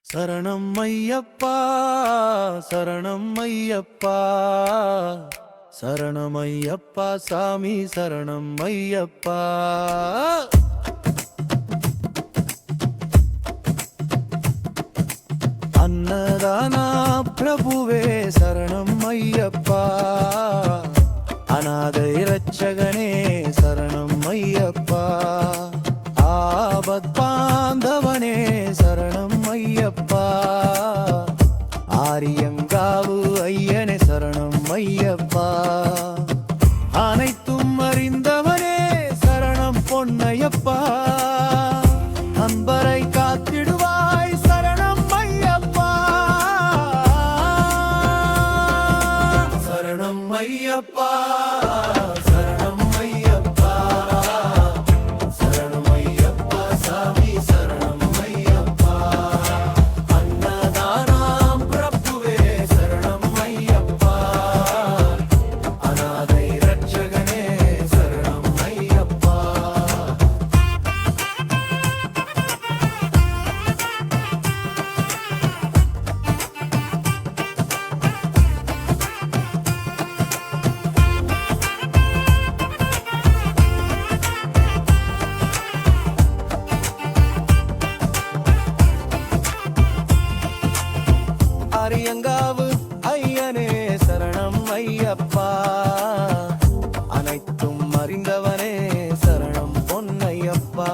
சரணம் ஐயப்பா சரணம் ஐயப்பா சரணம் ஐயப்பா சாமி சரணம் ஐயப்பா அன்னதானா பிரபுவே சரணம் ஐயப்பா அநாதை இரட்சகனே சரணம் ஐயப்பா ஆபத் பாந்தவனே சரணம் ஐயப்பா ஆரியங்காவு ஐயனே சரணம் ஐயப்பா அனைத்தும் அறிந்தவனே சரணம் பொன்னையப்பா அன்பரை காத்திடுவாய் சரணம் ஐயப்பா சரணம் ஐயப்பா சரணம் ஐயப்பா சரணம் ஐயப்பா சாமி சரணம் ஐயப்பா அன்னதானாம் பிரபுவே சரணம் ஐயப்பா அநாதை இரட்சகனே சரணம் ஐயப்பா அரியங்காவு ஐயனே சரணம் ஐயப்பா அனைத்தும் அறிந்தவனே சரணம் பொன்னையப்பா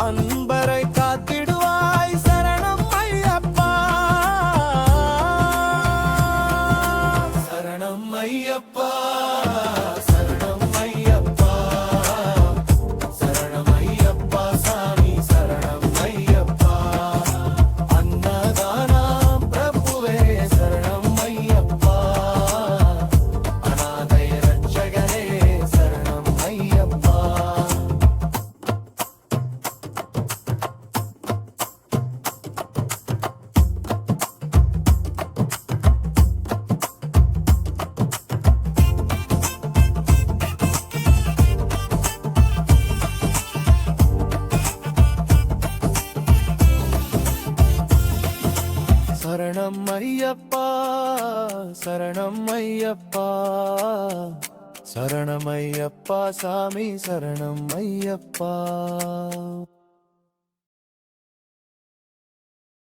அன்பரை காத்திடுவாய் சரணம் ஐயப்பா சரணம் ஐயப்பா சரணம் ஐயப்பா சரணம் ஐயப்பா சாமி சரணம் ஐயப்பா அன்னதானா பிரபுவே சரணம் ஐயப்பா அநாதை இரட்சகனே சரணம் ஐயப்பா சரணம் ஐயப்பா சரணம் ஐயப்பா சரணம் ஐயப்பா சாமி சரணம் ஐயப்பா